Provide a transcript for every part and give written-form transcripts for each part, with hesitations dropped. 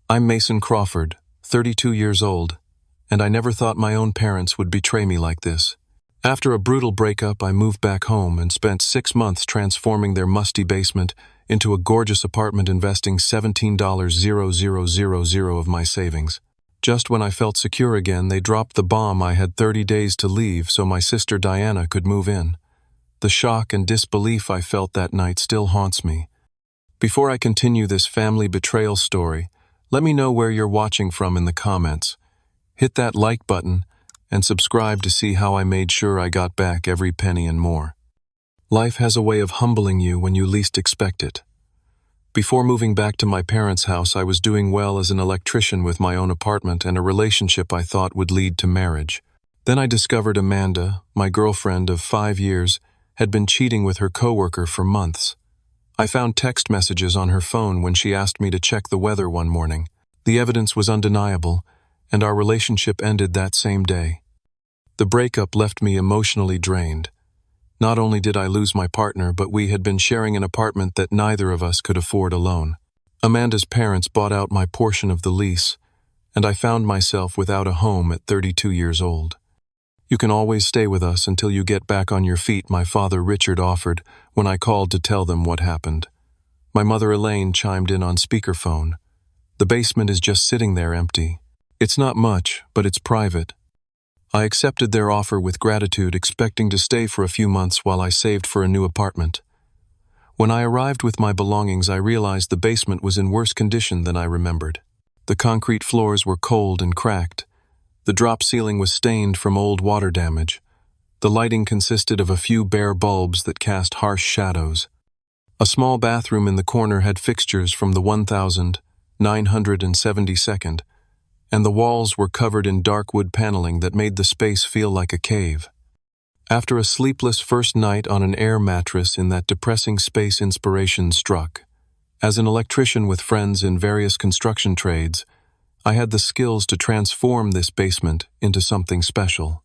I'm Mason Crawford, 32 years old, and I never thought my own parents would betray me like this. After a brutal breakup, I moved back home and spent 6 months transforming their musty basement into a gorgeous apartment, investing $17,000 of my savings. Just when I felt secure again, they dropped the bomb. I had 30 days to leave so my sister Diana could move in. The shock and disbelief I felt that night still haunts me. Before I continue this family betrayal story, let me know where you're watching from in the comments. Hit that like button and subscribe to see how I made sure I got back every penny and more. Life has a way of humbling you when you least expect it. Before moving back to my parents' house, I was doing well as an electrician with my own apartment and a relationship I thought would lead to marriage. Then I discovered Amanda, my girlfriend of 5 years, had been cheating with her coworker for months. I found text messages on her phone when she asked me to check the weather one morning. The evidence was undeniable, and our relationship ended that same day. The breakup left me emotionally drained. Not only did I lose my partner, but we had been sharing an apartment that neither of us could afford alone. Amanda's parents bought out my portion of the lease, and I found myself without a home at 32 years old. "You can always stay with us until you get back on your feet," my father Richard offered when I called to tell them what happened. My mother Elaine chimed in on speakerphone. "The basement is just sitting there empty. It's not much, but it's private." I accepted their offer with gratitude, expecting to stay for a few months while I saved for a new apartment. When I arrived with my belongings, I realized the basement was in worse condition than I remembered. The concrete floors were cold and cracked. The drop ceiling was stained from old water damage. The lighting consisted of a few bare bulbs that cast harsh shadows. A small bathroom in the corner had fixtures from the 1972nd, and the walls were covered in dark wood paneling that made the space feel like a cave. After a sleepless first night on an air mattress in that depressing space, inspiration struck. As an electrician with friends in various construction trades, I had the skills to transform this basement into something special.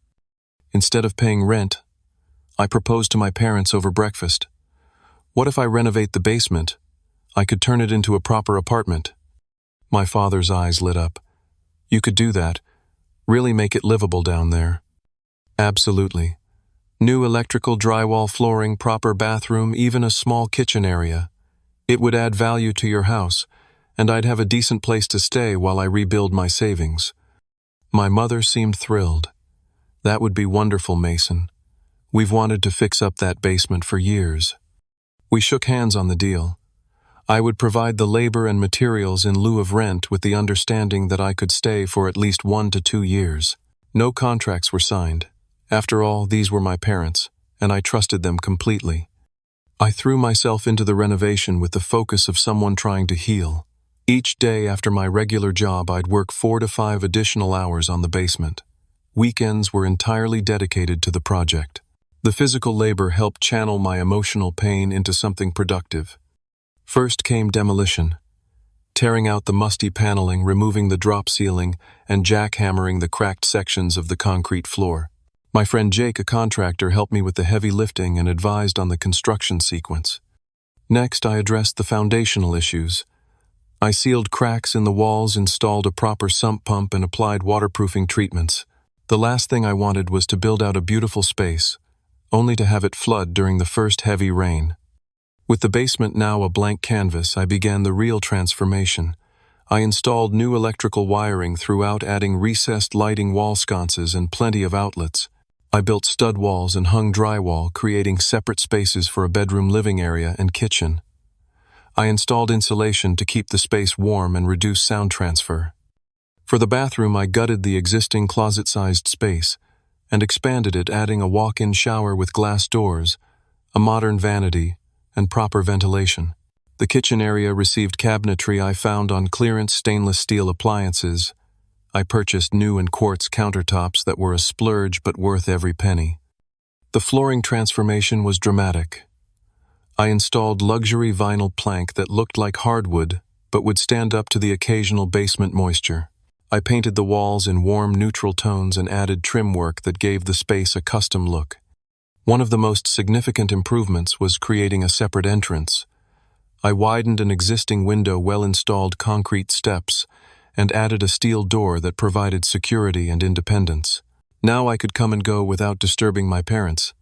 Instead of paying rent, I proposed to my parents over breakfast. What if I renovate the basement? I could turn it into a proper apartment. My father's eyes lit up. "You could do that. Really make it livable down there." "Absolutely. New electrical, drywall, flooring, proper bathroom, even a small kitchen area. It would add value to your house, and I'd have a decent place to stay while I rebuild my savings." My mother seemed thrilled. "That would be wonderful, Mason. We've wanted to fix up that basement for years." We shook hands on the deal. I would provide the labor and materials in lieu of rent, with the understanding that I could stay for at least 1 to 2 years. No contracts were signed. After all, these were my parents, and I trusted them completely. I threw myself into the renovation with the focus of someone trying to heal. Each day after my regular job, I'd work 4 to 5 additional hours on the basement. Weekends were entirely dedicated to the project. The physical labor helped channel my emotional pain into something productive. First came demolition, tearing out the musty paneling, removing the drop ceiling, and jackhammering the cracked sections of the concrete floor. My friend Jake, a contractor, helped me with the heavy lifting and advised on the construction sequence. Next, I addressed the foundational issues. I sealed cracks in the walls, installed a proper sump pump, and applied waterproofing treatments. The last thing I wanted was to build out a beautiful space, only to have it flood during the first heavy rain. With the basement now a blank canvas, I began the real transformation. I installed new electrical wiring throughout, adding recessed lighting, wall sconces, and plenty of outlets. I built stud walls and hung drywall, creating separate spaces for a bedroom, living area, and kitchen. I installed insulation to keep the space warm and reduce sound transfer. For the bathroom, I gutted the existing closet-sized space and expanded it, adding a walk-in shower with glass doors, a modern vanity, and proper ventilation. The kitchen area received cabinetry I found on clearance, stainless steel appliances. I purchased new and quartz countertops that were a splurge but worth every penny. The flooring transformation was dramatic. I installed luxury vinyl plank that looked like hardwood but would stand up to the occasional basement moisture. I painted the walls in warm, neutral tones and added trim work that gave the space a custom look. One of the most significant improvements was creating a separate entrance. I widened an existing window, well-installed concrete steps, and added a steel door that provided security and independence. Now I could come and go without disturbing my parents.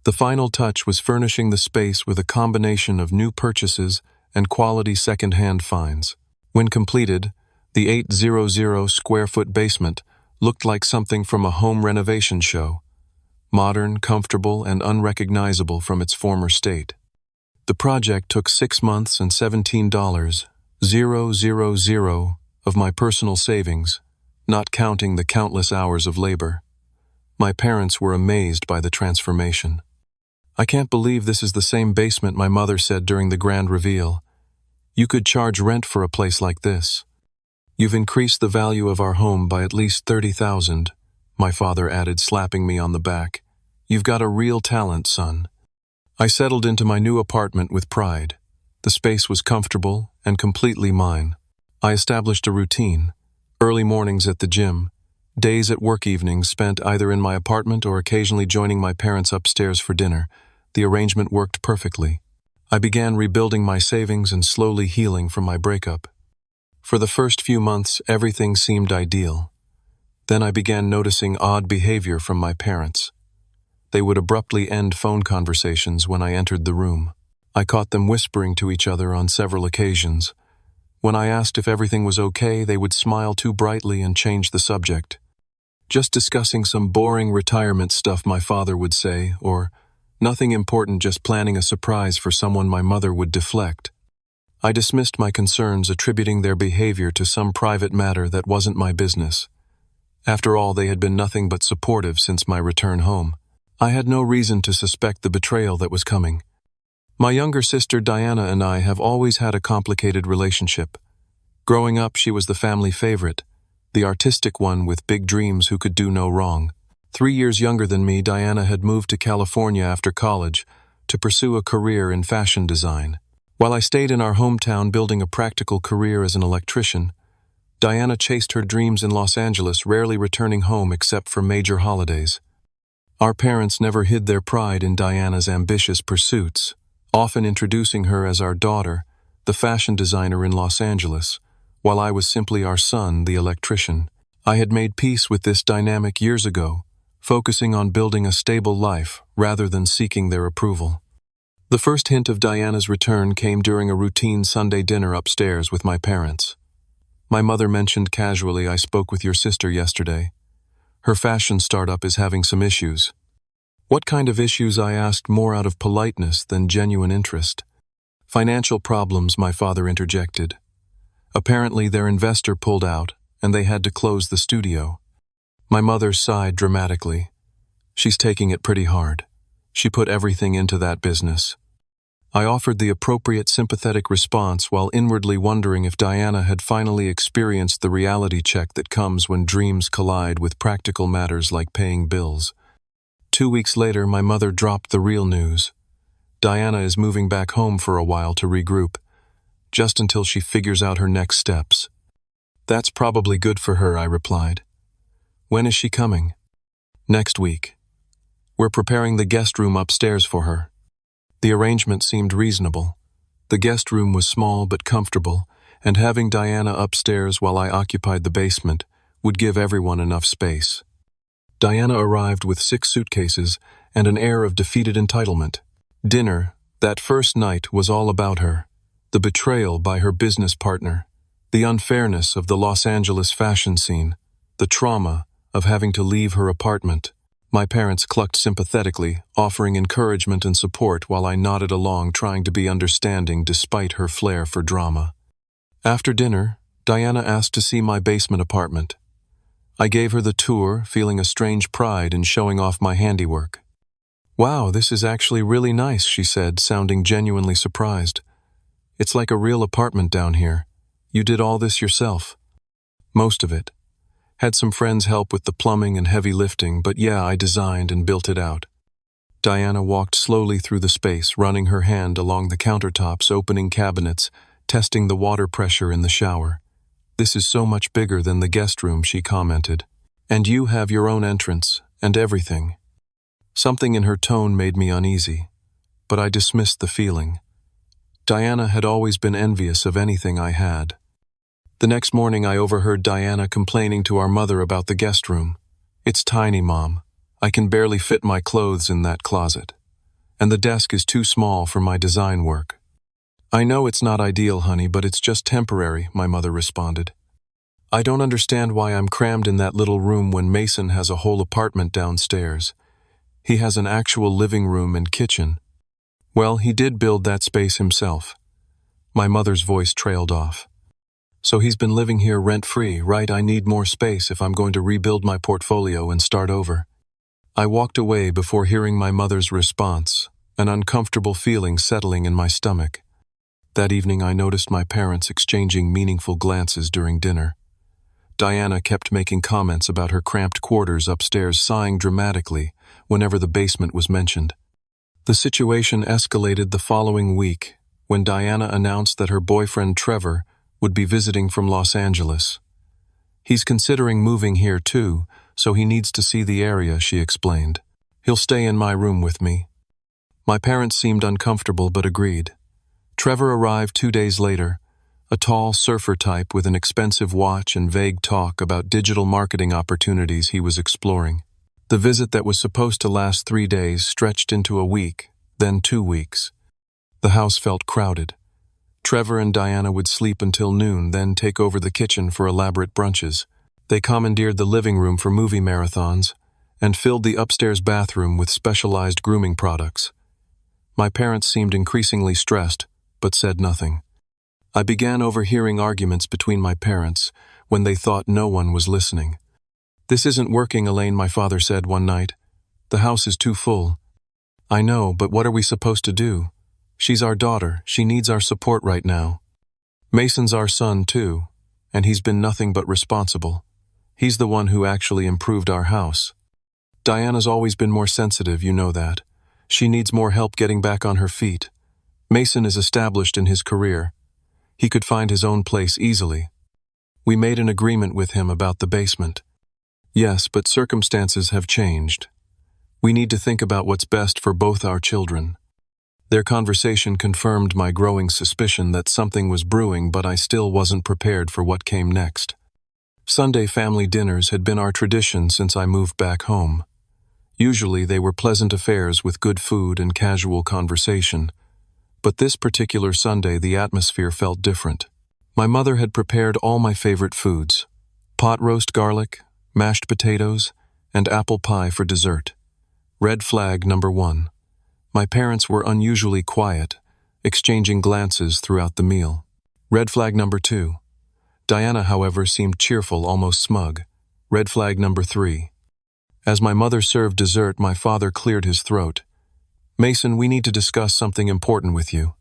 The final touch was furnishing the space with a combination of new purchases and quality second-hand finds. When completed, the 800-square-foot basement looked like something from a home renovation show, modern, comfortable, and unrecognizable from its former state. The project took 6 months and $17,000 of my personal savings, not counting the countless hours of labor. My parents were amazed by the transformation. "I can't believe this is the same basement," my mother said during the grand reveal. "You could charge rent for a place like this." "You've increased the value of our home by at least $30,000, my father added, slapping me on the back. "You've got a real talent, son." I settled into my new apartment with pride. The space was comfortable and completely mine. I established a routine: early mornings at the gym, days at work, evenings spent either in my apartment or occasionally joining my parents upstairs for dinner. The arrangement worked perfectly. I began rebuilding my savings and slowly healing from my breakup. For the first few months, everything seemed ideal. Then I began noticing odd behavior from my parents. They would abruptly end phone conversations when I entered the room. I caught them whispering to each other on several occasions. When I asked if everything was okay, they would smile too brightly and change the subject. "Just discussing some boring retirement stuff," my father would say, or "nothing important, just planning a surprise for someone," my mother would deflect. I dismissed my concerns, attributing their behavior to some private matter that wasn't my business. After all, they had been nothing but supportive since my return home. I had no reason to suspect the betrayal that was coming. My younger sister Diana and I have always had a complicated relationship. Growing up, she was the family favorite, the artistic one with big dreams who could do no wrong. 3 years younger than me, Diana had moved to California after college to pursue a career in fashion design. While I stayed in our hometown building a practical career as an electrician, Diana chased her dreams in Los Angeles, rarely returning home except for major holidays. Our parents never hid their pride in Diana's ambitious pursuits, often introducing her as our daughter, the fashion designer in Los Angeles, while I was simply our son, the electrician. I had made peace with this dynamic years ago, focusing on building a stable life rather than seeking their approval. The first hint of Diana's return came during a routine Sunday dinner upstairs with my parents. My mother mentioned casually, "I spoke with your sister yesterday. Her fashion startup is having some issues." "What kind of issues?" I asked, more out of politeness than genuine interest. "Financial problems," my father interjected. "Apparently their investor pulled out, and they had to close the studio." My mother sighed dramatically. "She's taking it pretty hard. She put everything into that business." I offered the appropriate sympathetic response while inwardly wondering if Diana had finally experienced the reality check that comes when dreams collide with practical matters like paying bills. 2 weeks later, my mother dropped the real news. "Diana is moving back home for a while to regroup, just until she figures out her next steps." "That's probably good for her," I replied. "When is she coming?" "Next week. We're preparing the guest room upstairs for her." The arrangement seemed reasonable. The guest room was small but comfortable, and having Diana upstairs while I occupied the basement would give everyone enough space. Diana arrived with 6 suitcases and an air of defeated entitlement. Dinner, that first night, was all about her. The betrayal by her business partner, the unfairness of the Los Angeles fashion scene, the trauma of having to leave her apartment. My parents clucked sympathetically, offering encouragement and support while I nodded along, trying to be understanding despite her flair for drama. After dinner, Diana asked to see my basement apartment. I gave her the tour, feeling a strange pride in showing off my handiwork. "Wow, this is actually really nice," she said, sounding genuinely surprised. "It's like a real apartment down here. You did all this yourself?" "Most of it. Had some friends help with the plumbing and heavy lifting, but yeah, I designed and built it out." Diana walked slowly through the space, running her hand along the countertops, opening cabinets, testing the water pressure in the shower. "This is so much bigger than the guest room," she commented. "And you have your own entrance, and everything." Something in her tone made me uneasy, but I dismissed the feeling. Diana had always been envious of anything I had. The next morning I overheard Diana complaining to our mother about the guest room. "It's tiny, Mom. I can barely fit my clothes in that closet. And the desk is too small for my design work." "I know it's not ideal, honey, but it's just temporary," my mother responded. "I don't understand why I'm crammed in that little room when Mason has a whole apartment downstairs. He has an actual living room and kitchen." "Well, he did build that space himself." My mother's voice trailed off. "So he's been living here rent-free, right? I need more space if I'm going to rebuild my portfolio and start over." I walked away before hearing my mother's response, an uncomfortable feeling settling in my stomach. That evening I noticed my parents exchanging meaningful glances during dinner. Diana kept making comments about her cramped quarters upstairs, sighing dramatically whenever the basement was mentioned. The situation escalated the following week when Diana announced that her boyfriend Trevor would be visiting from Los Angeles. "He's considering moving here too, so he needs to see the area," she explained. "He'll stay in my room with me." My parents seemed uncomfortable but agreed. Trevor arrived 2 days later, a tall surfer type with an expensive watch and vague talk about digital marketing opportunities he was exploring. The visit that was supposed to last 3 days stretched into a week, then 2 weeks. The house felt crowded. Trevor and Diana would sleep until noon, then take over the kitchen for elaborate brunches. They commandeered the living room for movie marathons and filled the upstairs bathroom with specialized grooming products. My parents seemed increasingly stressed, but said nothing. I began overhearing arguments between my parents when they thought no one was listening. "This isn't working, Elaine," my father said one night. "The house is too full." "I know, but what are we supposed to do? She's our daughter. She needs our support right now. Mason's our son, too, and he's been nothing but responsible. He's the one who actually improved our house. Diana's always been more sensitive, you know that. She needs more help getting back on her feet. Mason is established in his career. He could find his own place easily. We made an agreement with him about the basement." "Yes, but circumstances have changed. We need to think about what's best for both our children." Their conversation confirmed my growing suspicion that something was brewing, but I still wasn't prepared for what came next. Sunday family dinners had been our tradition since I moved back home. Usually they were pleasant affairs with good food and casual conversation. But this particular Sunday the atmosphere felt different. My mother had prepared all my favorite foods: pot roast garlic, mashed potatoes, and apple pie for dessert. Red flag number 1. My parents were unusually quiet, exchanging glances throughout the meal. Red flag number 2. Diana, however, seemed cheerful, almost smug. Red flag number 3. As my mother served dessert, my father cleared his throat. "Mason, we need to discuss something important with you."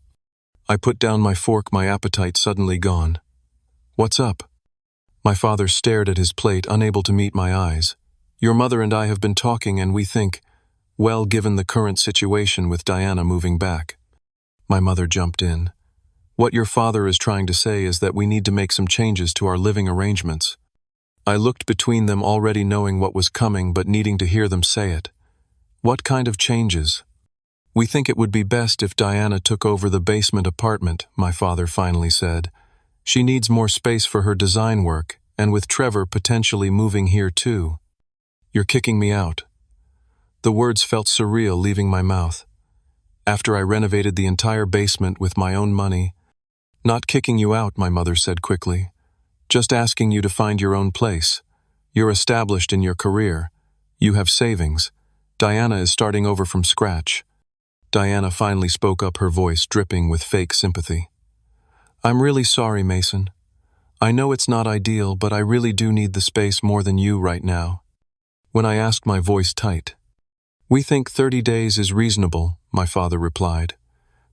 I put down my fork, my appetite suddenly gone. "What's up?" My father stared at his plate, unable to meet my eyes. "Your mother and I have been talking, and we think, well, given the current situation with Diana moving back." My mother jumped in. "What your father is trying to say is that we need to make some changes to our living arrangements." I looked between them, already knowing what was coming but needing to hear them say it. "What kind of changes?" "We think it would be best if Diana took over the basement apartment," my father finally said. "She needs more space for her design work, and with Trevor potentially moving here too." "You're kicking me out." The words felt surreal leaving my mouth. "After I renovated the entire basement with my own money." "Not kicking you out," my mother said quickly. "Just asking you to find your own place. You're established in your career. You have savings. Diana is starting over from scratch." Diana finally spoke up, her voice dripping with fake sympathy. "I'm really sorry, Mason. I know it's not ideal, but I really do need the space more than you right now." When I asked, my voice tight. "We think 30 days is reasonable," my father replied.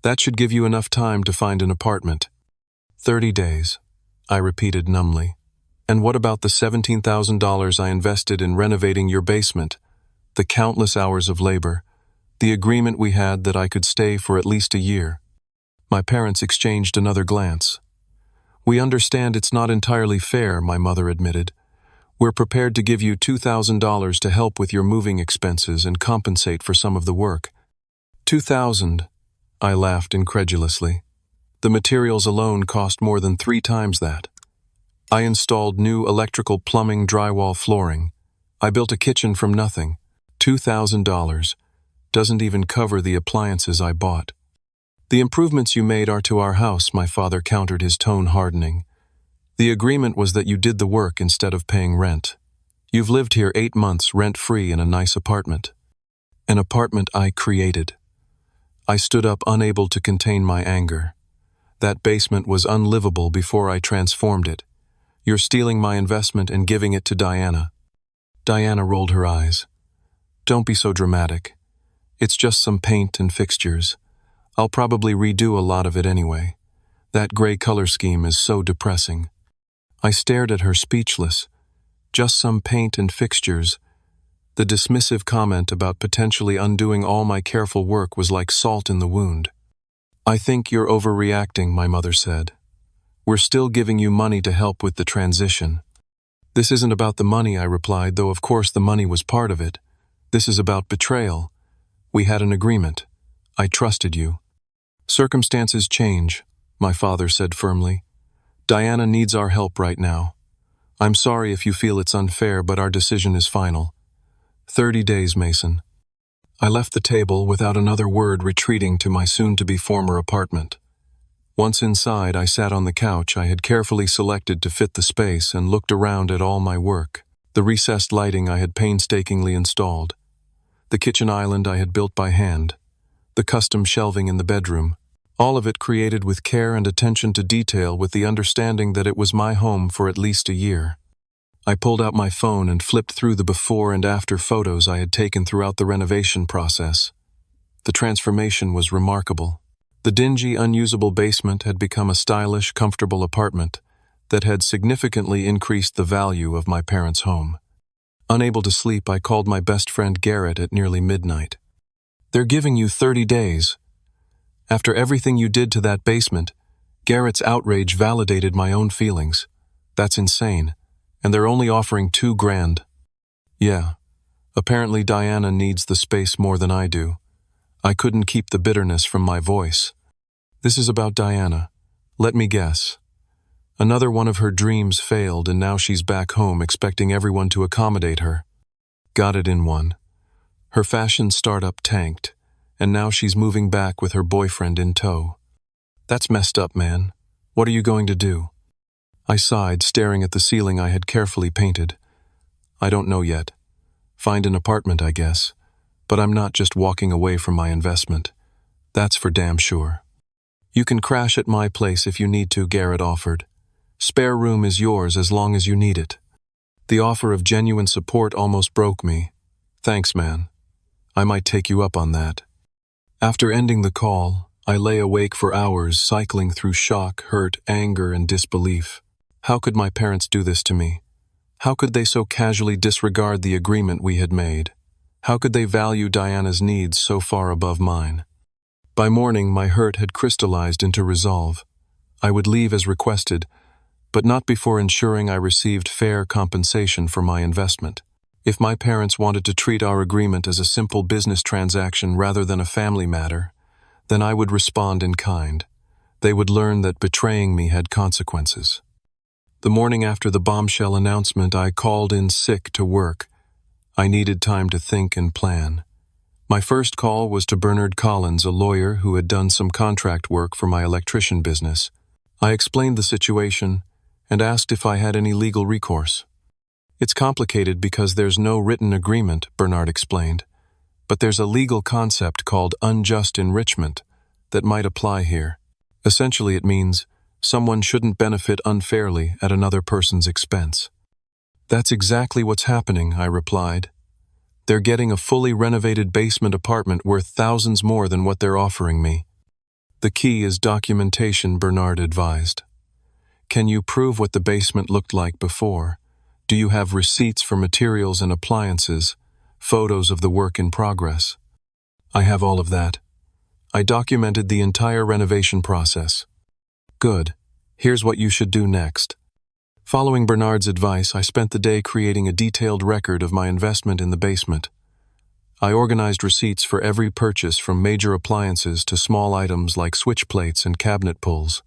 "That should give you enough time to find an apartment." 30 days, I repeated numbly. "And what about the $17,000 I invested in renovating your basement? The countless hours of labor? The agreement we had that I could stay for at least a year?" My parents exchanged another glance. "We understand it's not entirely fair," my mother admitted. "We're prepared to give you $2,000 to help with your moving expenses and compensate for some of the work." $2,000? I laughed incredulously. "The materials alone cost more than 3 times that." I installed new electrical plumbing drywall flooring. I built a kitchen from nothing. $2,000. Doesn't even cover the appliances I bought. The improvements you made are to our house, my father countered, his tone hardening. The agreement was that you did the work instead of paying rent. You've lived here 8 months rent-free in a nice apartment. An apartment I created. I stood up, unable to contain my anger. That basement was unlivable before I transformed it. You're stealing my investment and giving it to Diana. Diana rolled her eyes. Don't be so dramatic. It's just some paint and fixtures. I'll probably redo a lot of it anyway. That gray color scheme is so depressing. I stared at her, speechless. Just some paint and fixtures. The dismissive comment about potentially undoing all my careful work was like salt in the wound. I think you're overreacting, my mother said. We're still giving you money to help with the transition. This isn't about the money, I replied, though of course the money was part of it. This is about betrayal. We had an agreement. I trusted you. Circumstances change, my father said firmly. Diana needs our help right now. I'm sorry if you feel it's unfair, but our decision is final. 30 days, Mason. I left the table without another word, retreating to my soon-to-be former apartment. Once inside, I sat on the couch I had carefully selected to fit the space and looked around at all my work. The recessed lighting I had painstakingly installed. The kitchen island I had built by hand. The custom shelving in the bedroom. All of it created with care and attention to detail, with the understanding that it was my home for at least a year. I pulled out my phone and flipped through the before and after photos I had taken throughout the renovation process. The transformation was remarkable. The dingy, unusable basement had become a stylish, comfortable apartment that had significantly increased the value of my parents' home. Unable to sleep, I called my best friend Garrett at nearly midnight. They're giving you 30 days. After everything you did to that basement, Garrett's outrage validated my own feelings. That's insane. And they're only offering $2,000. Yeah. Apparently Diana needs the space more than I do. I couldn't keep the bitterness from my voice. This is about Diana. Let me guess. Another one of her dreams failed, and now she's back home expecting everyone to accommodate her. Got it in one. Her fashion startup tanked, and now she's moving back with her boyfriend in tow. That's messed up, man. What are you going to do? I sighed, staring at the ceiling I had carefully painted. I don't know yet. Find an apartment, I guess. But I'm not just walking away from my investment. That's for damn sure. You can crash at my place if you need to, Garrett offered. Spare room is yours as long as you need it. The offer of genuine support almost broke me. Thanks, man. I might take you up on that. After ending the call, I lay awake for hours, cycling through shock, hurt, anger, and disbelief. How could my parents do this to me? How could they so casually disregard the agreement we had made? How could they value Diana's needs so far above mine? By morning, my hurt had crystallized into resolve. I would leave as requested, but not before ensuring I received fair compensation for my investment. If my parents wanted to treat our agreement as a simple business transaction rather than a family matter, then I would respond in kind. They would learn that betraying me had consequences. The morning after the bombshell announcement, I called in sick to work. I needed time to think and plan. My first call was to Bernard Collins, a lawyer who had done some contract work for my electrician business. I explained the situation and asked if I had any legal recourse. It's complicated because there's no written agreement, Bernard explained, but there's a legal concept called unjust enrichment that might apply here. Essentially, it means someone shouldn't benefit unfairly at another person's expense. That's exactly what's happening, I replied. They're getting a fully renovated basement apartment worth thousands more than what they're offering me. The key is documentation, Bernard advised. Can you prove what the basement looked like before? Do you have receipts for materials and appliances, photos of the work in progress? I have all of that. I documented the entire renovation process. Good. Here's what you should do next. Following Bernard's advice, I spent the day creating a detailed record of my investment in the basement. I organized receipts for every purchase, from major appliances to small items like switch plates and cabinet pulls.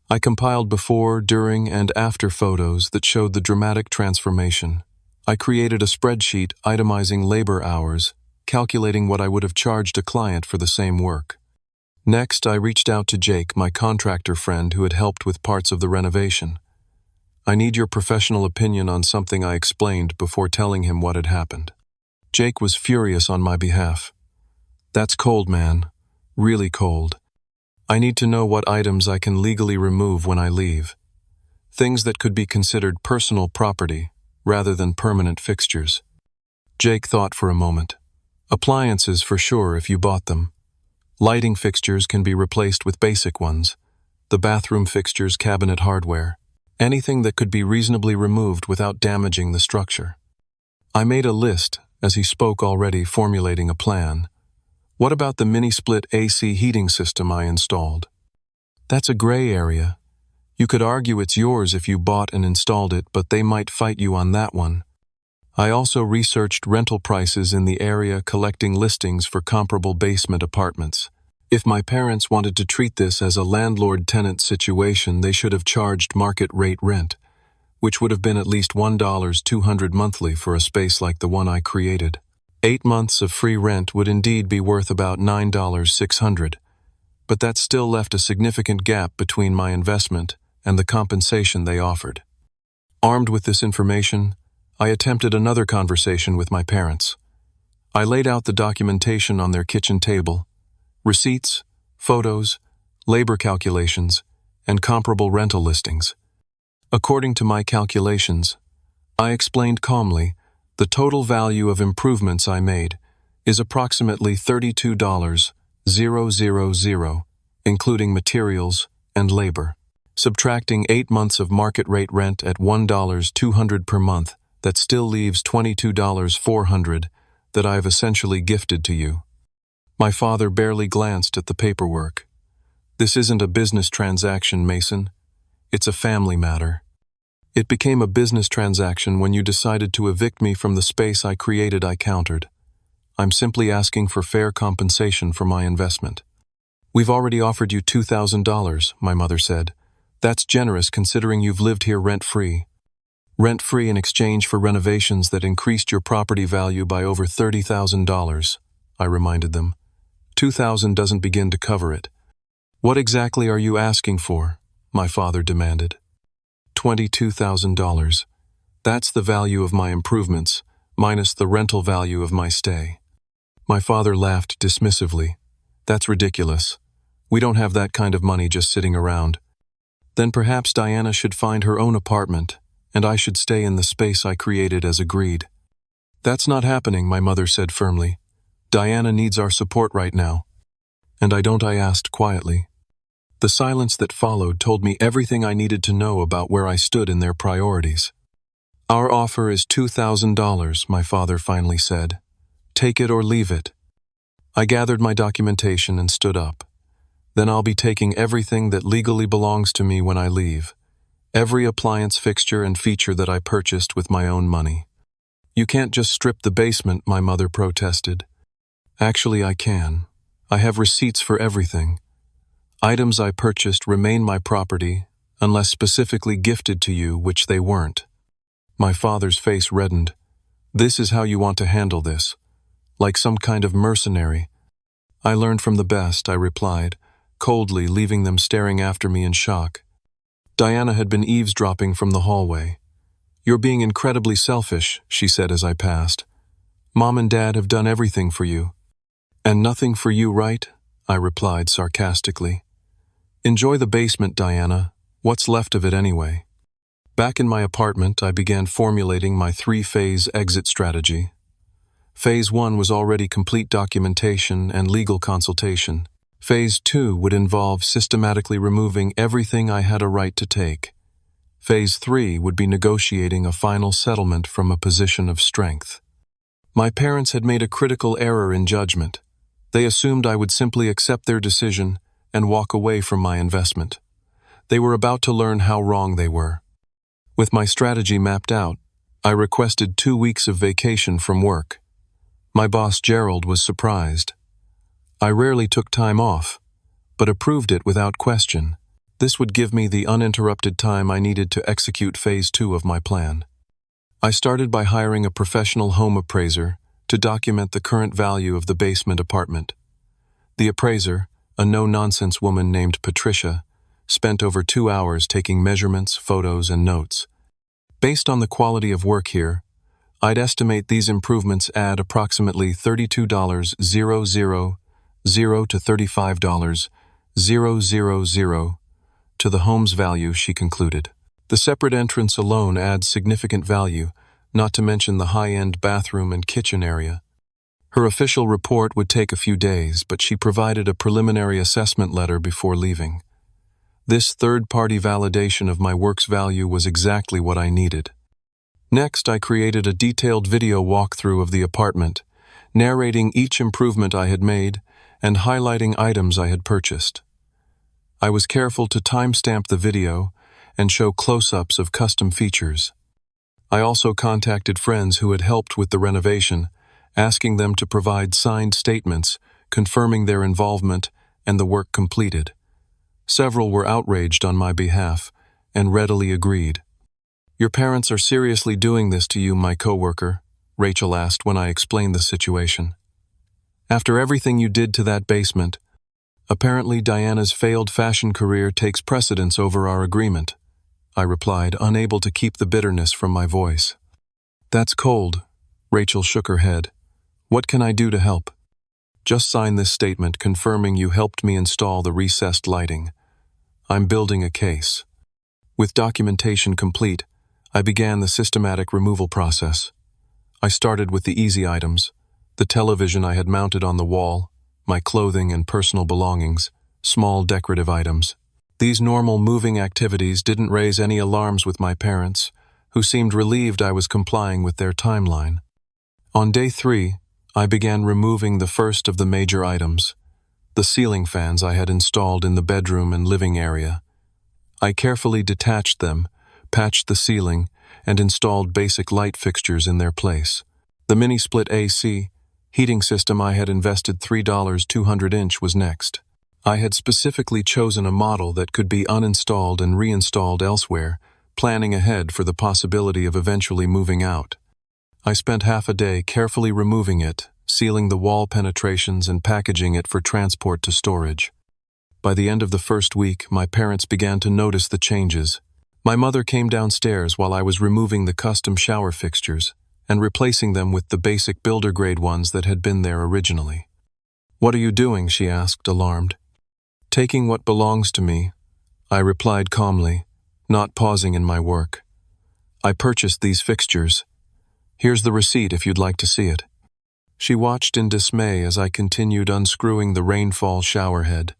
I compiled before, during, and after photos that showed the dramatic transformation. I created a spreadsheet itemizing labor hours, calculating what I would have charged a client for the same work. Next, I reached out to Jake, my contractor friend who had helped with parts of the renovation. I need your professional opinion on something, I explained before telling him what had happened. Jake was furious on my behalf. That's cold, man. Really cold. I need to know what items I can legally remove when I leave. Things that could be considered personal property, rather than permanent fixtures. Jake thought for a moment. Appliances for sure if you bought them. Lighting fixtures can be replaced with basic ones. The bathroom fixtures, cabinet hardware. Anything that could be reasonably removed without damaging the structure. I made a list, as he spoke already formulating a plan. What about the mini-split AC heating system I installed? That's a gray area. You could argue it's yours if you bought and installed it, but they might fight you on that one. I also researched rental prices in the area, collecting listings for comparable basement apartments. If my parents wanted to treat this as a landlord-tenant situation, they should have charged market-rate rent, which would have been at least $1,200 monthly for a space like the one I created. 8 months of free rent would indeed be worth about $9,600, but that still left a significant gap between my investment and the compensation they offered. Armed with this information, I attempted another conversation with my parents. I laid out the documentation on their kitchen table, receipts, photos, labor calculations, and comparable rental listings. According to my calculations, I explained calmly, the total value of improvements I made is approximately $32,000, including materials and labor. Subtracting 8 months of market rate rent at $1,200 per month, that still leaves $22,400 that I have essentially gifted to you. My father barely glanced at the paperwork. This isn't a business transaction, Mason. It's a family matter. It became a business transaction when you decided to evict me from the space I created, I countered. I'm simply asking for fair compensation for my investment. We've already offered you $2,000, my mother said. That's generous considering you've lived here rent-free. Rent-free in exchange for renovations that increased your property value by over $30,000, I reminded them. $2,000 doesn't begin to cover it. What exactly are you asking for? My father demanded. $22,000. That's the value of my improvements, minus the rental value of my stay. My father laughed dismissively. That's ridiculous. We don't have that kind of money just sitting around. Then perhaps Diana should find her own apartment, and I should stay in the space I created as agreed. That's not happening, my mother said firmly. Diana needs our support right now. And I don't, I asked quietly. The silence that followed told me everything I needed to know about where I stood in their priorities. Our offer is $2,000, my father finally said. Take it or leave it. I gathered my documentation and stood up. Then I'll be taking everything that legally belongs to me when I leave. Every appliance, fixture, and feature that I purchased with my own money. You can't just strip the basement, my mother protested. Actually, I can. I have receipts for everything. Items I purchased remain my property, unless specifically gifted to you, which they weren't. My father's face reddened. This is how you want to handle this? Like some kind of mercenary? I learned from the best, I replied, coldly leaving them staring after me in shock. Diana had been eavesdropping from the hallway. You're being incredibly selfish, she said as I passed. Mom and Dad have done everything for you. And nothing for you, right? I replied sarcastically. Enjoy the basement, Diana. What's left of it anyway? Back in my apartment, I began formulating my 3-phase exit strategy. Phase 1 was already complete documentation and legal consultation. Phase 2 would involve systematically removing everything I had a right to take. Phase 3 would be negotiating a final settlement from a position of strength. My parents had made a critical error in judgment. They assumed I would simply accept their decision and walk away from my investment. They were about to learn how wrong they were. With my strategy mapped out, I requested 2 weeks of vacation from work. My boss Gerald was surprised. I rarely took time off, but approved it without question. This would give me the uninterrupted time I needed to execute phase 2 of my plan. I started by hiring a professional home appraiser to document the current value of the basement apartment. The appraiser, a no-nonsense woman named Patricia, spent over 2 hours taking measurements, photos, and notes. Based on the quality of work here, I'd estimate these improvements add approximately $32,000 to $35,000 to the home's value, she concluded. The separate entrance alone adds significant value, not to mention the high-end bathroom and kitchen area. Her official report would take a few days, but she provided a preliminary assessment letter before leaving. This third-party validation of my work's value was exactly what I needed. Next, I created a detailed video walkthrough of the apartment, narrating each improvement I had made and highlighting items I had purchased. I was careful to timestamp the video and show close-ups of custom features. I also contacted friends who had helped with the renovation, asking them to provide signed statements confirming their involvement and the work completed. Several were outraged on my behalf and readily agreed. "Your parents are seriously doing this to you, my coworker," Rachel asked when I explained the situation. "After everything you did to that basement, apparently Diana's failed fashion career takes precedence over our agreement," I replied, unable to keep the bitterness from my voice. "That's cold," Rachel shook her head. "What can I do to help?" "Just sign this statement confirming you helped me install the recessed lighting. I'm building a case." With documentation complete, I began the systematic removal process. I started with the easy items, the television I had mounted on the wall, my clothing and personal belongings, small decorative items. These normal moving activities didn't raise any alarms with my parents, who seemed relieved I was complying with their timeline. On day 3, I began removing the first of the major items, the ceiling fans I had installed in the bedroom and living area. I carefully detached them, patched the ceiling, and installed basic light fixtures in their place. The mini-split AC heating system I had invested $3 200-inch was next. I had specifically chosen a model that could be uninstalled and reinstalled elsewhere, planning ahead for the possibility of eventually moving out. I spent half a day carefully removing it, sealing the wall penetrations and packaging it for transport to storage. By the end of the first week, my parents began to notice the changes. My mother came downstairs while I was removing the custom shower fixtures and replacing them with the basic builder-grade ones that had been there originally. "What are you doing?" she asked, alarmed. "Taking what belongs to me," I replied calmly, not pausing in my work. "I purchased these fixtures. Here's the receipt if you'd like to see it." She watched in dismay as I continued unscrewing the rainfall shower head.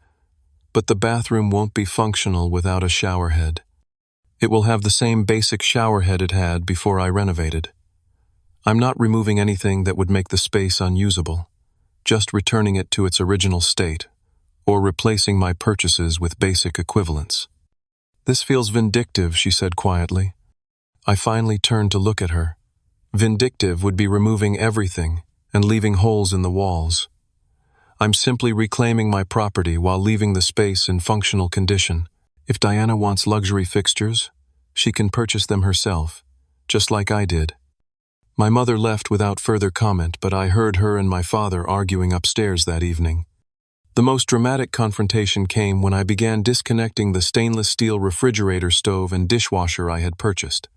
"But the bathroom won't be functional without a shower head. It will have the same basic shower head it had before I renovated. I'm not removing anything that would make the space unusable, just returning it to its original state, or replacing my purchases with basic equivalents." "This feels vindictive," she said quietly. I finally turned to look at her. Vindictive would be removing everything and leaving holes in the walls. I'm simply reclaiming my property while leaving the space in functional condition. If Diana wants luxury fixtures, she can purchase them herself, just like I did. My mother left without further comment, but I heard her and my father arguing upstairs that evening. The most dramatic confrontation came when I began disconnecting the stainless steel refrigerator stove and dishwasher I had purchased.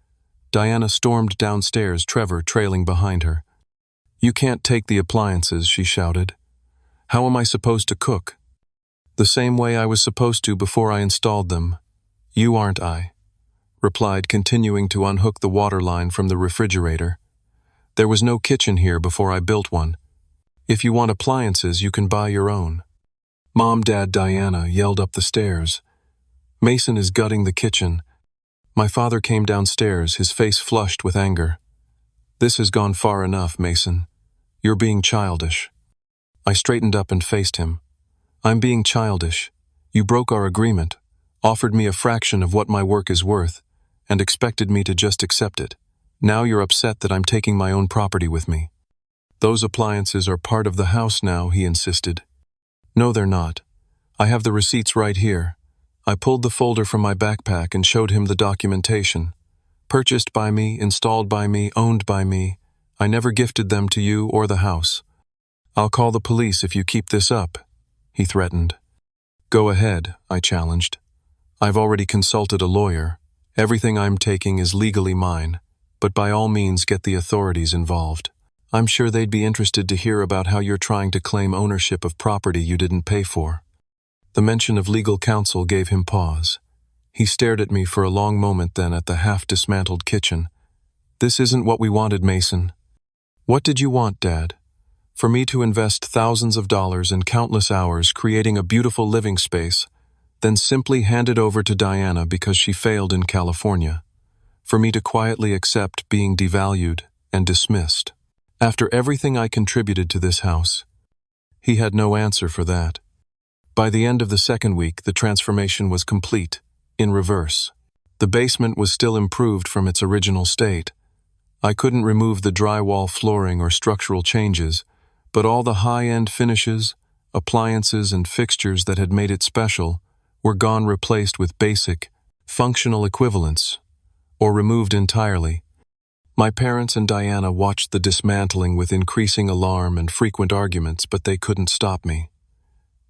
Diana stormed downstairs, Trevor trailing behind her. "You can't take the appliances," she shouted. "How am I supposed to cook?" "The same way I was supposed to before I installed them. You aren't," I replied, continuing to unhook the water line from the refrigerator. "There was no kitchen here before I built one. If you want appliances, you can buy your own." "Mom, Dad," Diana yelled up the stairs. "Mason is gutting the kitchen." My father came downstairs, his face flushed with anger. "This has gone far enough, Mason. You're being childish." I straightened up and faced him. "I'm being childish. You broke our agreement, offered me a fraction of what my work is worth, and expected me to just accept it. Now you're upset that I'm taking my own property with me." "Those appliances are part of the house now," he insisted. "No, they're not. I have the receipts right here. I pulled the folder from my backpack and showed him the documentation. Purchased by me, installed by me, owned by me. I never gifted them to you or the house. I'll call the police if you keep this up, he threatened. Go ahead, I challenged. I've already consulted a lawyer. Everything I'm taking is legally mine, but by all means get the authorities involved. I'm sure they'd be interested to hear about how you're trying to claim ownership of property you didn't pay for. The mention of legal counsel gave him pause. He stared at me for a long moment, then at the half-dismantled kitchen. This isn't what we wanted, Mason. What did you want, Dad? For me to invest thousands of dollars and countless hours creating a beautiful living space, then simply hand it over to Diana because she failed in California. For me to quietly accept being devalued and dismissed. After everything I contributed to this house. He had no answer for that. By the end of the second week, the transformation was complete, in reverse. The basement was still improved from its original state. I couldn't remove the drywall flooring or structural changes, but all the high-end finishes, appliances, and fixtures that had made it special were gone, replaced with basic, functional equivalents, or removed entirely. My parents and Diana watched the dismantling with increasing alarm and frequent arguments, but they couldn't stop me.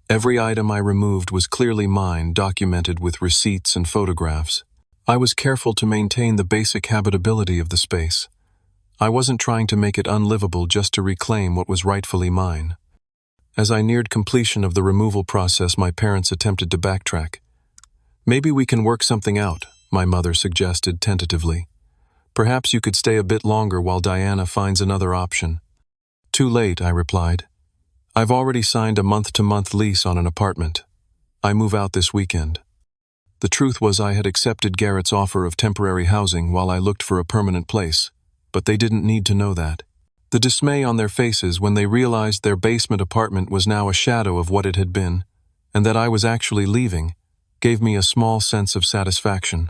Every item I removed was clearly mine, documented with receipts and photographs. I was careful to maintain the basic habitability of the space. I wasn't trying to make it unlivable just to reclaim what was rightfully mine. As I neared completion of the removal process, my parents attempted to backtrack. Maybe we can work something out, my mother suggested tentatively. Perhaps you could stay a bit longer while Diana finds another option. Too late, I replied. I've already signed a month-to-month lease on an apartment. I move out this weekend. The truth was I had accepted Garrett's offer of temporary housing while I looked for a permanent place, but they didn't need to know that. The dismay on their faces when they realized their basement apartment was now a shadow of what it had been, and that I was actually leaving, gave me a small sense of satisfaction.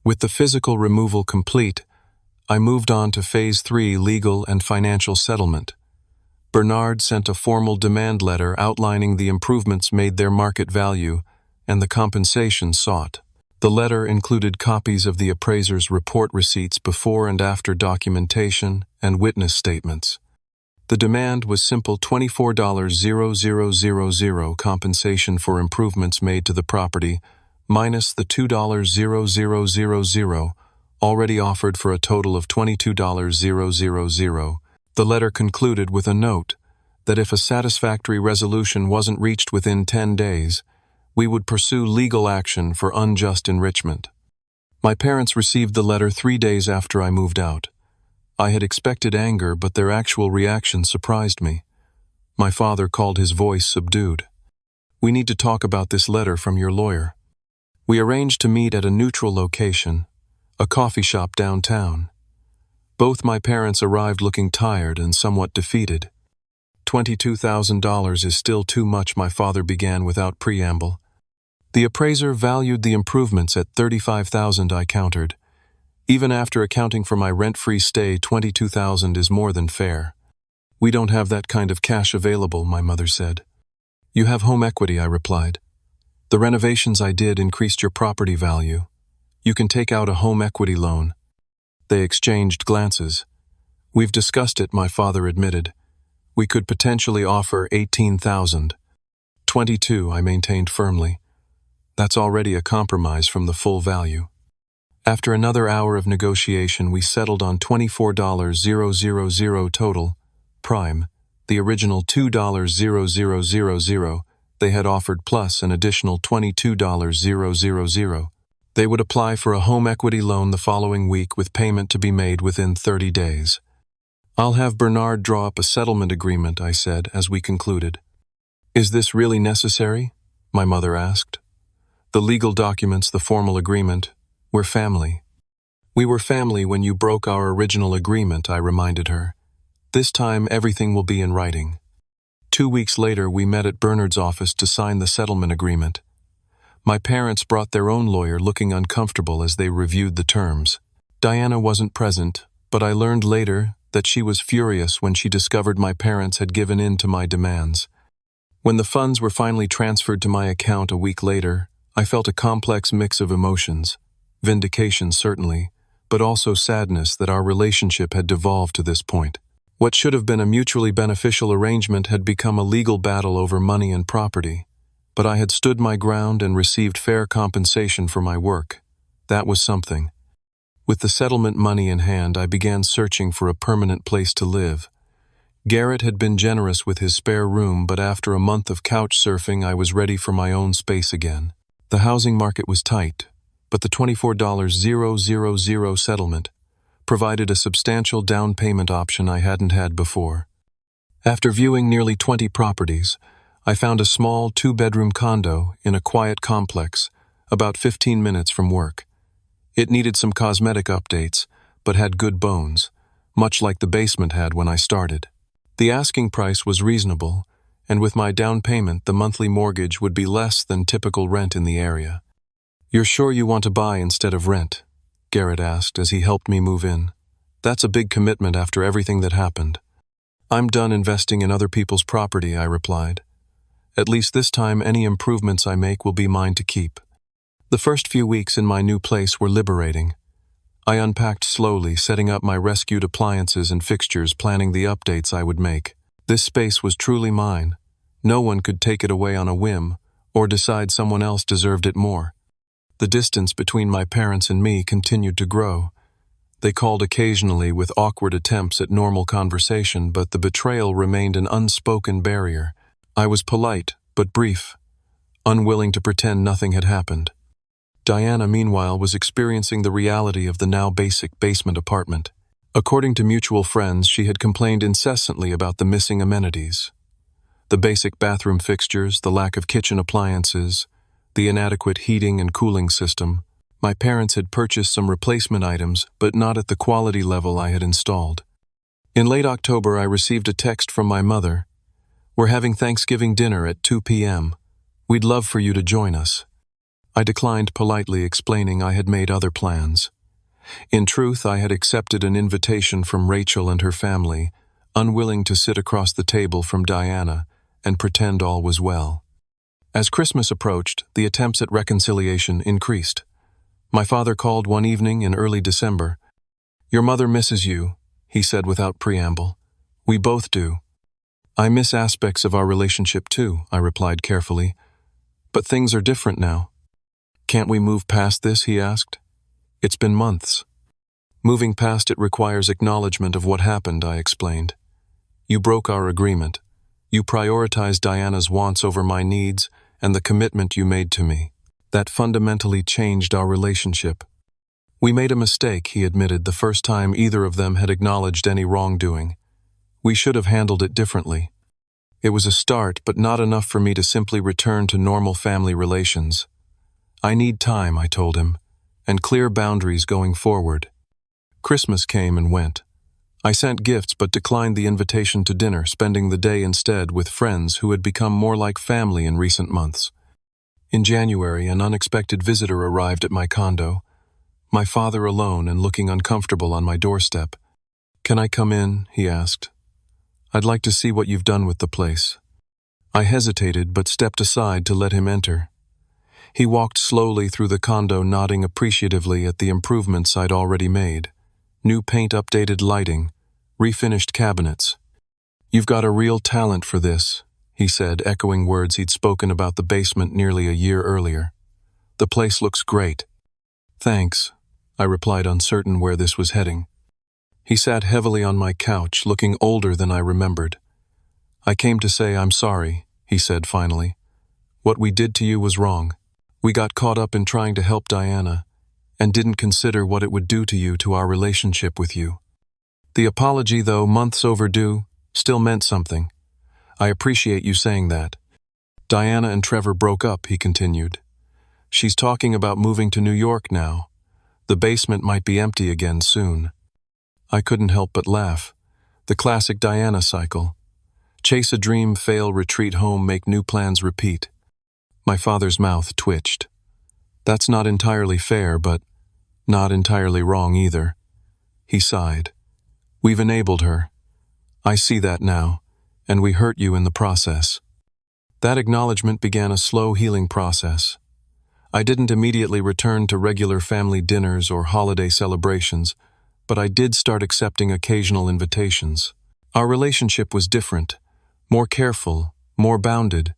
With the physical removal complete, I moved on to Phase 3 legal and financial settlement. Bernard sent a formal demand letter outlining the improvements made their market value and the compensation sought. The letter included copies of the appraiser's report receipts, before and after documentation, and witness statements. The demand was simple: $24,000 compensation for improvements made to the property, minus the $2,000 already offered, for a total of $22,000. The letter concluded with a note that if a satisfactory resolution wasn't reached within 10 days, we would pursue legal action for unjust enrichment. My parents received the letter 3 days after I moved out. I had expected anger, but their actual reaction surprised me. My father called his voice subdued. We need to talk about this letter from your lawyer. We arranged to meet at a neutral location, a coffee shop downtown. Both my parents arrived looking tired and somewhat defeated. $22,000 is still too much, my father began without preamble. The appraiser valued the improvements at $35,000, I countered. Even after accounting for my rent-free stay, $22,000 is more than fair. We don't have that kind of cash available, my mother said. You have home equity, I replied. The renovations I did increased your property value. You can take out a home equity loan. They exchanged glances. We've discussed it, my father admitted. We could potentially offer $18,000. $22,000, I maintained firmly. That's already a compromise from the full value. After another hour of negotiation, we settled on $24,000 total, prime, the original $2,000 they had offered, plus an additional $22,000. They would apply for a home equity loan the following week, with payment to be made within 30 days. I'll have Bernard draw up a settlement agreement, I said, as we concluded. Is this really necessary? My mother asked. The legal documents, the formal agreement, we're family. We were family when you broke our original agreement, I reminded her. This time everything will be in writing. 2 weeks later, we met at Bernard's office to sign the settlement agreement. My parents brought their own lawyer, looking uncomfortable as they reviewed the terms. Diana wasn't present, but I learned later that she was furious when she discovered my parents had given in to my demands. When the funds were finally transferred to my account a week later, I felt a complex mix of emotions, vindication certainly, but also sadness that our relationship had devolved to this point. What should have been a mutually beneficial arrangement had become a legal battle over money and property, but I had stood my ground and received fair compensation for my work. That was something. With the settlement money in hand, I began searching for a permanent place to live. Garrett had been generous with his spare room, but after a month of couch surfing, I was ready for my own space again. The housing market was tight, but the $24,000 settlement provided a substantial down payment option I hadn't had before. After viewing nearly 20 properties, I found a small 2-bedroom condo in a quiet complex, about 15 minutes from work. It needed some cosmetic updates, but had good bones, much like the basement had when I started. The asking price was reasonable, and with my down payment, the monthly mortgage would be less than typical rent in the area. "You're sure you want to buy instead of rent?" Garrett asked as he helped me move in. "That's a big commitment after everything that happened." "I'm done investing in other people's property," I replied. "At least this time any improvements I make will be mine to keep." The first few weeks in my new place were liberating. I unpacked slowly, setting up my rescued appliances and fixtures, planning the updates I would make. This space was truly mine. No one could take it away on a whim, or decide someone else deserved it more. The distance between my parents and me continued to grow. They called occasionally with awkward attempts at normal conversation, but the betrayal remained an unspoken barrier. I was polite, but brief, unwilling to pretend nothing had happened. Diana, meanwhile, was experiencing the reality of the now basic basement apartment. According to mutual friends, she had complained incessantly about the missing amenities. The basic bathroom fixtures, the lack of kitchen appliances, the inadequate heating and cooling system. My parents had purchased some replacement items, but not at the quality level I had installed. In late October, I received a text from my mother. "We're having Thanksgiving dinner at 2 p.m. We'd love for you to join us." I declined politely, explaining I had made other plans. In truth, I had accepted an invitation from Rachel and her family, unwilling to sit across the table from Diana and pretend all was well. As Christmas approached, the attempts at reconciliation increased. My father called one evening in early December. "Your mother misses you," he said without preamble. "We both do." "I miss aspects of our relationship too," I replied carefully. "But things are different now." "Can't we move past this?" he asked. "It's been months." "Moving past it requires acknowledgement of what happened," I explained. "You broke our agreement. You prioritized Diana's wants over my needs and the commitment you made to me. That fundamentally changed our relationship." "We made a mistake," he admitted, the first time either of them had acknowledged any wrongdoing. "We should have handled it differently." It was a start, but not enough for me to simply return to normal family relations. "I need time," I told him, "and clear boundaries going forward." Christmas came and went. I sent gifts but declined the invitation to dinner, spending the day instead with friends who had become more like family in recent months. In January, an unexpected visitor arrived at my condo, my father alone and looking uncomfortable on my doorstep. "Can I come in?" he asked. "I'd like to see what you've done with the place." I hesitated but stepped aside to let him enter. He walked slowly through the condo, nodding appreciatively at the improvements I'd already made. New paint, updated lighting, refinished cabinets. "You've got a real talent for this," he said, echoing words he'd spoken about the basement nearly a year earlier. "The place looks great." "Thanks," I replied, uncertain where this was heading. He sat heavily on my couch, looking older than I remembered. "I came to say I'm sorry," he said finally. "What we did to you was wrong. We got caught up in trying to help Diana and didn't consider what it would do to you, to our relationship with you." The apology, though months overdue, still meant something. "I appreciate you saying that. Diana and Trevor broke up," he continued. "She's talking about moving to New York now. The basement might be empty again soon." I couldn't help but laugh. The classic Diana cycle. Chase a dream, fail, retreat home, make new plans, repeat. My father's mouth twitched. "That's not entirely fair, but not entirely wrong either." He sighed. "We've enabled her. I see that now, and we hurt you in the process." That acknowledgement began a slow healing process. I didn't immediately return to regular family dinners or holiday celebrations, but I did start accepting occasional invitations. Our relationship was different, more careful, more bounded,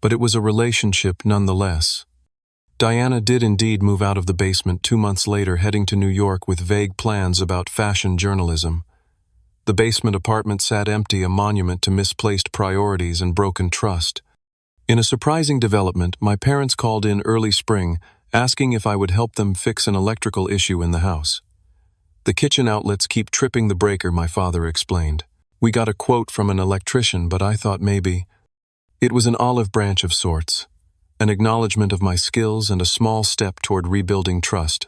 but it was a relationship nonetheless. Diana did indeed move out of the basement 2 months later, heading to New York with vague plans about fashion journalism. The basement apartment sat empty, a monument to misplaced priorities and broken trust. In a surprising development, my parents called in early spring, asking if I would help them fix an electrical issue in the house. The kitchen outlets keep tripping the breaker, my father explained. We got a quote from an electrician, but I thought maybe. It was an olive branch of sorts, an acknowledgement of my skills and a small step toward rebuilding trust.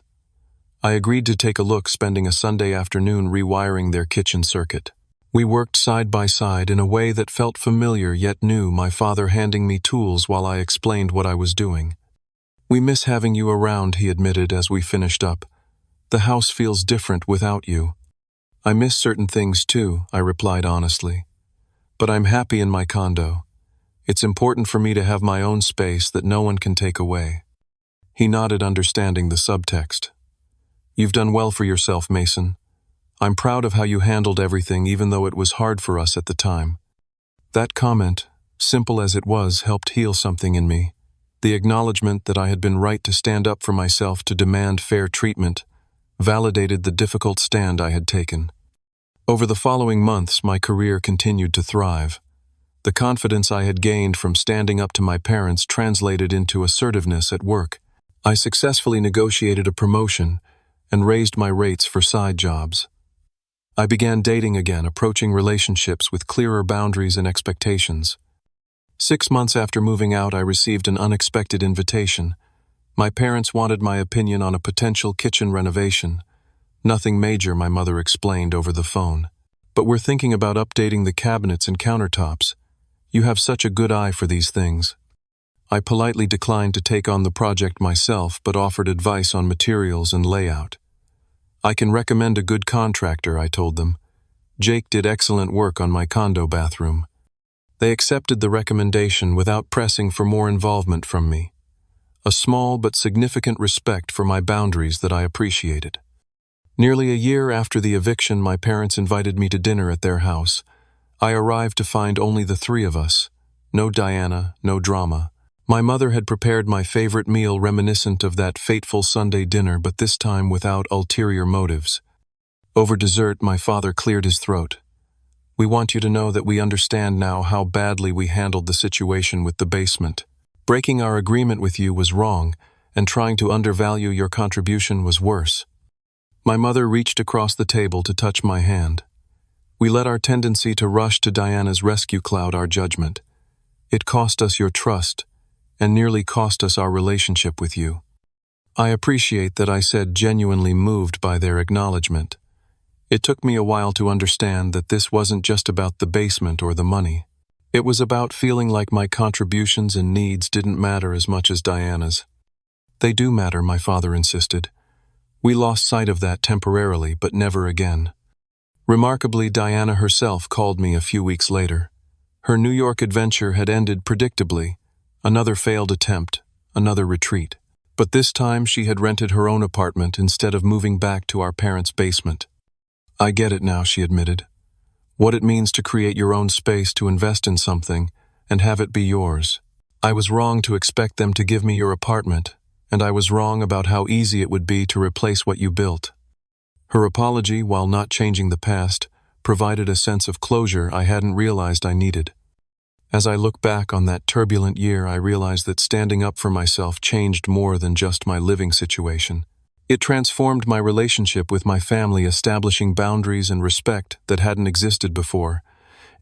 I agreed to take a look, spending a Sunday afternoon rewiring their kitchen circuit. We worked side by side in a way that felt familiar yet new, my father handing me tools while I explained what I was doing. We miss having you around, he admitted as we finished up. The house feels different without you. I miss certain things too, I replied honestly. But I'm happy in my condo. It's important for me to have my own space that no one can take away. He nodded, understanding the subtext. You've done well for yourself, Mason. I'm proud of how you handled everything, even though it was hard for us at the time. That comment, simple as it was, helped heal something in me. The acknowledgement that I had been right to stand up for myself, to demand fair treatment, validated the difficult stand I had taken. Over the following months, my career continued to thrive. The confidence I had gained from standing up to my parents translated into assertiveness at work. I successfully negotiated a promotion and raised my rates for side jobs. I began dating again, approaching relationships with clearer boundaries and expectations. 6 months after moving out, I received an unexpected invitation. My parents wanted my opinion on a potential kitchen renovation. Nothing major, my mother explained over the phone. But we're thinking about updating the cabinets and countertops. You have such a good eye for these things. I politely declined to take on the project myself, but offered advice on materials and layout. I can recommend a good contractor, I told them. Jake did excellent work on my condo bathroom. They accepted the recommendation without pressing for more involvement from me. A small but significant respect for my boundaries that I appreciated. Nearly a year after the eviction, my parents invited me to dinner at their house. I arrived to find only the three of us. No Diana, no drama. My mother had prepared my favorite meal, reminiscent of that fateful Sunday dinner, but this time without ulterior motives. Over dessert, my father cleared his throat. We want you to know that we understand now how badly we handled the situation with the basement. Breaking our agreement with you was wrong, and trying to undervalue your contribution was worse. My mother reached across the table to touch my hand. We let our tendency to rush to Diana's rescue cloud our judgment. It cost us your trust, and nearly cost us our relationship with you. I appreciate that, I said, genuinely moved by their acknowledgement. It took me a while to understand that this wasn't just about the basement or the money. It was about feeling like my contributions and needs didn't matter as much as Diana's. They do matter, my father insisted. We lost sight of that temporarily, but never again. Remarkably, Diana herself called me a few weeks later. Her New York adventure had ended predictably. Another failed attempt, another retreat. But this time she had rented her own apartment instead of moving back to our parents' basement. I get it now, she admitted. What it means to create your own space, to invest in something, and have it be yours. I was wrong to expect them to give me your apartment, and I was wrong about how easy it would be to replace what you built. Her apology, while not changing the past, provided a sense of closure I hadn't realized I needed. As I look back on that turbulent year, I realized that standing up for myself changed more than just my living situation. It transformed my relationship with my family, establishing boundaries and respect that hadn't existed before.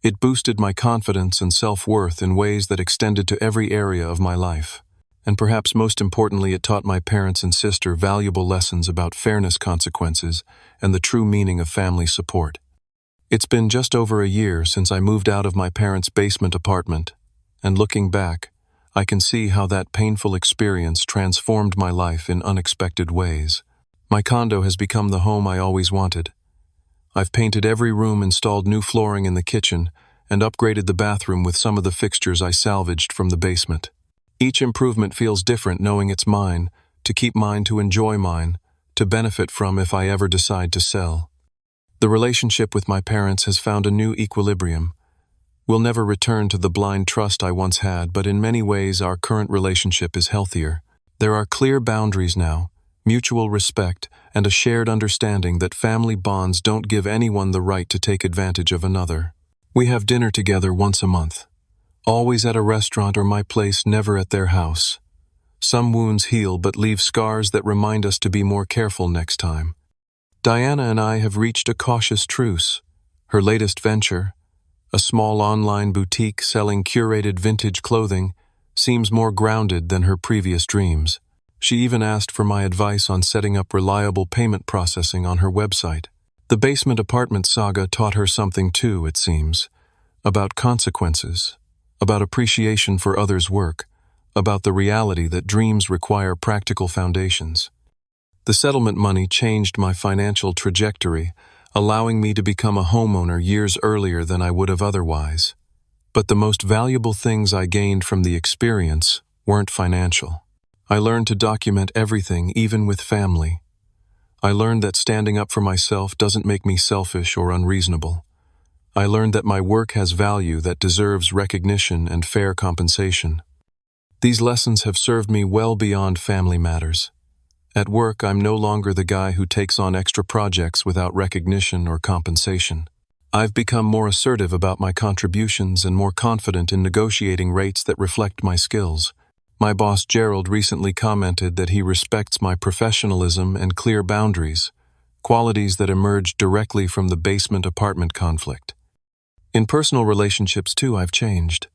It boosted my confidence and self-worth in ways that extended to every area of my life. And perhaps most importantly, it taught my parents and sister valuable lessons about fairness, consequences, and the true meaning of family support. It's been just over a year since I moved out of my parents' basement apartment, and looking back, I can see how that painful experience transformed my life in unexpected ways. My condo has become the home I always wanted. I've painted every room, installed new flooring in the kitchen, and upgraded the bathroom with some of the fixtures I salvaged from the basement. Each improvement feels different knowing it's mine, to keep mine, to enjoy mine, to benefit from if I ever decide to sell. The relationship with my parents has found a new equilibrium. We'll never return to the blind trust I once had, but in many ways our current relationship is healthier. There are clear boundaries now, mutual respect, and a shared understanding that family bonds don't give anyone the right to take advantage of another. We have dinner together once a month. Always at a restaurant or my place, never at their house. Some wounds heal but leave scars that remind us to be more careful next time. Diana and I have reached a cautious truce. Her latest venture, a small online boutique selling curated vintage clothing, seems more grounded than her previous dreams. She even asked for my advice on setting up reliable payment processing on her website. The basement apartment saga taught her something too, it seems, about consequences, about appreciation for others' work, about the reality that dreams require practical foundations. The settlement money changed my financial trajectory, allowing me to become a homeowner years earlier than I would have otherwise. But the most valuable things I gained from the experience weren't financial. I learned to document everything, even with family. I learned that standing up for myself doesn't make me selfish or unreasonable. I learned that my work has value that deserves recognition and fair compensation. These lessons have served me well beyond family matters. At work, I'm no longer the guy who takes on extra projects without recognition or compensation. I've become more assertive about my contributions and more confident in negotiating rates that reflect my skills. My boss Gerald recently commented that he respects my professionalism and clear boundaries, qualities that emerged directly from the basement apartment conflict. In personal relationships too, I've changed.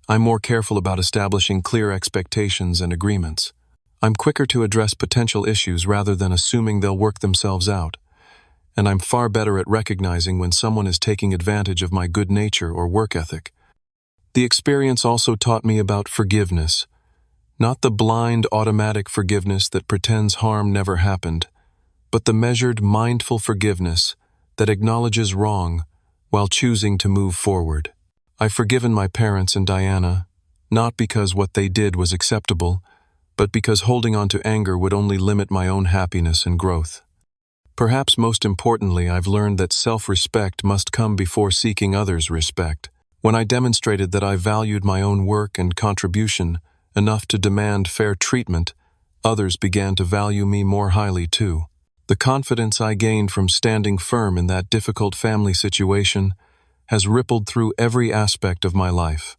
I'm more careful about establishing clear expectations and agreements. I'm quicker to address potential issues rather than assuming they'll work themselves out. And I'm far better at recognizing when someone is taking advantage of my good nature or work ethic. The experience also taught me about forgiveness, not the blind, automatic forgiveness that pretends harm never happened, but the measured, mindful forgiveness that acknowledges wrong while choosing to move forward. I've forgiven my parents and Diana, not because what they did was acceptable, but because holding on to anger would only limit my own happiness and growth. Perhaps most importantly, I've learned that self-respect must come before seeking others' respect. When I demonstrated that I valued my own work and contribution enough to demand fair treatment, others began to value me more highly too. The confidence I gained from standing firm in that difficult family situation has rippled through every aspect of my life.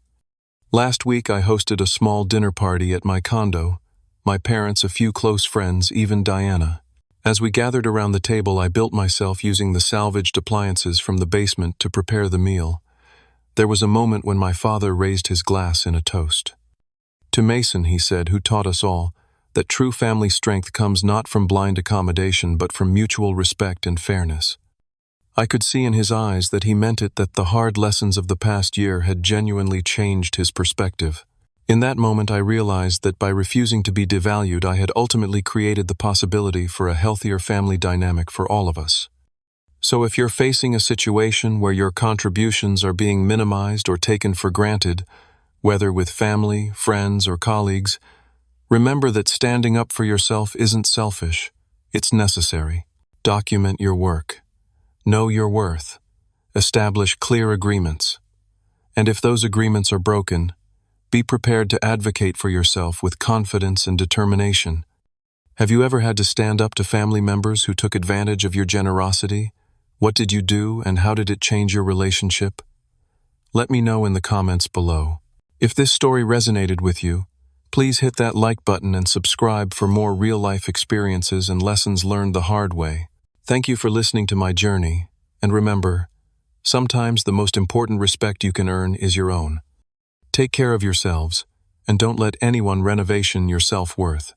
Last week I hosted a small dinner party at my condo, my parents, a few close friends, even Diana. As we gathered around the table, I built myself using the salvaged appliances from the basement to prepare the meal. There was a moment when my father raised his glass in a toast. To Mason, he said, who taught us all, that true family strength comes not from blind accommodation but from mutual respect and fairness. I could see in his eyes that he meant it, that the hard lessons of the past year had genuinely changed his perspective. In that moment I realized that by refusing to be devalued I had ultimately created the possibility for a healthier family dynamic for all of us. So if you're facing a situation where your contributions are being minimized or taken for granted, whether with family, friends, or colleagues, remember that standing up for yourself isn't selfish, it's necessary. Document your work. Know your worth. Establish clear agreements. And if those agreements are broken, be prepared to advocate for yourself with confidence and determination. Have you ever had to stand up to family members who took advantage of your generosity? What did you do, and how did it change your relationship? Let me know in the comments below. If this story resonated with you, please hit that like button and subscribe for more real-life experiences and lessons learned the hard way. Thank you for listening to my journey, and remember, sometimes the most important respect you can earn is your own. Take care of yourselves, and don't let anyone renovation your self-worth.